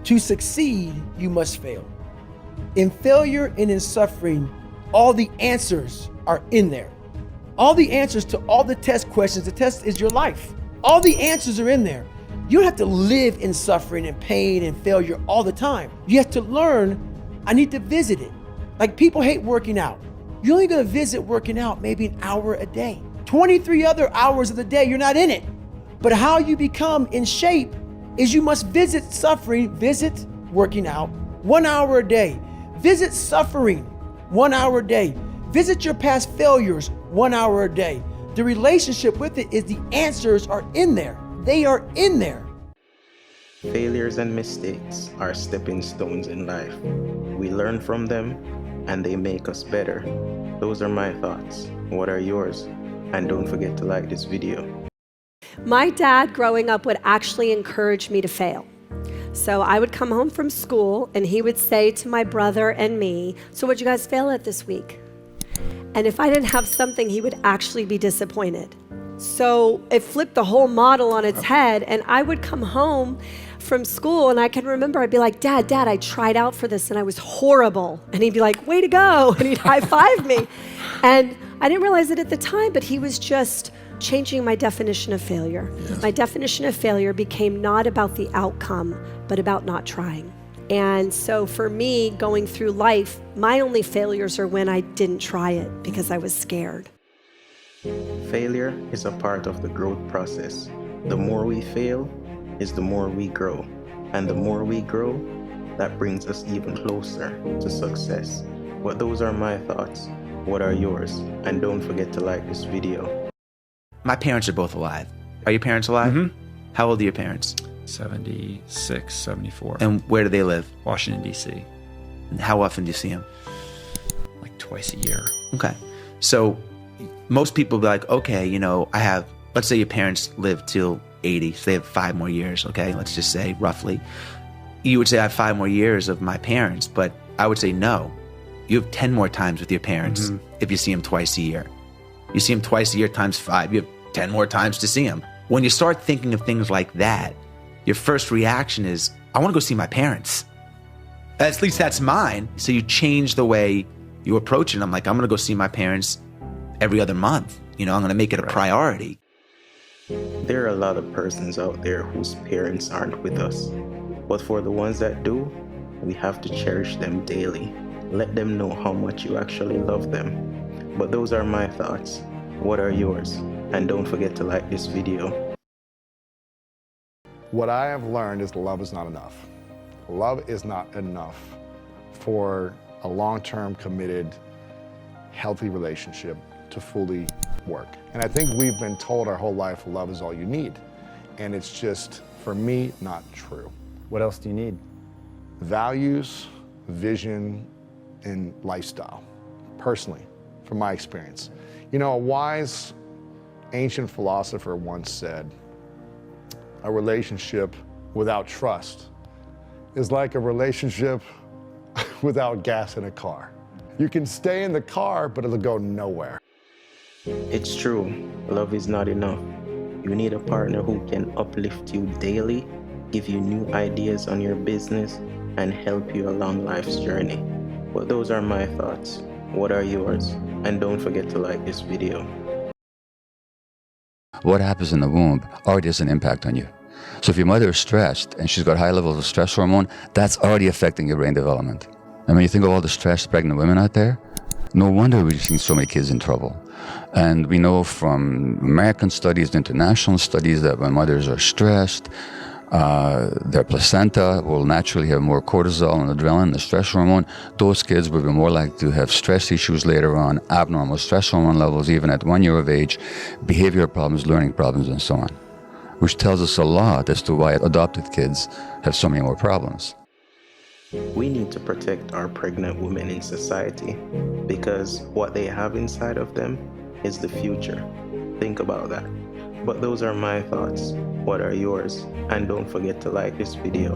To succeed, you must fail. In failure and in suffering, all the answers are in there. All the answers to all the test questions. The test is your life. All the answers are in there. You don't have to live in suffering and pain and failure all the time. You have to learn, I need to visit it. Like people hate working out. You're only gonna visit working out maybe an hour a day. 23 other hours of the day, you're not in it. But how you become in shape is you must visit suffering, visit working out 1 hour a day. Visit suffering 1 hour a day. Visit your past failures 1 hour a day. The relationship with it is the answers are in there. They are in there. Failures and mistakes are stepping stones in life. We learn from them and they make us better. Those are my thoughts. What are yours? And don't forget to like this video. My dad growing up would actually encourage me to fail. So I would come home from school and he would say to my brother and me, so what'd you guys fail at this week? And if I didn't have something, he would actually be disappointed. So it flipped the whole model on its head, and I would come home from school and I can remember I'd be like, Dad, I tried out for this and I was horrible. And he'd be like, way to go. And he'd high five me. And I didn't realize it at the time, but he was just changing my definition of failure. Yes. My definition of failure became not about the outcome, but about not trying. And so for me, going through life, my only failures are when I didn't try it because I was scared. Failure is a part of the growth process. The more we fail is the more we grow. And the more we grow, that brings us even closer to success. But those are my thoughts. What are yours? And don't forget to like this video. My parents are both alive. Are your parents alive? Mm-hmm. How old are your parents? 76, 74. And where do they live? Washington, D.C. And how often do you see them? Like twice a year. Okay. So most people be like, okay, let's say your parents live till 80, so they have 5 more years, okay? Let's just say roughly. You would say I have 5 more years of my parents, but I would say no. You have 10 more times with your parents if you see them twice a year. You see them twice a year times 5, you have 10 more times to see them. When you start thinking of things like that, your first reaction is, I want to go see my parents. At least that's mine. So you change the way you approach it. I'm like, I'm going to go see my parents every other month. I'm going to make it a priority. There are a lot of persons out there whose parents aren't with us. But for the ones that do, we have to cherish them daily. Let them know how much you actually love them. But those are my thoughts. What are yours? And don't forget to like this video. What I have learned is love is not enough. Love is not enough for a long-term, committed, healthy relationship to fully work. And I think we've been told our whole life love is all you need. And it's just, for me, not true. What else do you need? Values, vision, and lifestyle, personally, from my experience. A wise ancient philosopher once said, a relationship without trust is like a relationship without gas in a car. You can stay in the car, but it'll go nowhere. It's true, love is not enough. You need a partner who can uplift you daily, give you new ideas on your business, and help you along life's journey. But those are my thoughts. What are yours? And don't forget to like this video. What happens in the womb already has an impact on you. So if your mother is stressed and she's got high levels of stress hormone, that's already affecting your brain development. And when you think of all the stressed pregnant women out there, no wonder we're seeing so many kids in trouble. And we know from American studies, international studies, that when mothers are stressed, their placenta will naturally have more cortisol and adrenaline, the stress hormone. Those kids will be more likely to have stress issues later on, abnormal stress hormone levels even at 1 year of age, behavioral problems, learning problems, and so on. Which tells us a lot as to why adopted kids have so many more problems. We need to protect our pregnant women in society because what they have inside of them is the future. Think about that. But those are my thoughts. What are yours? And don't forget to like this video.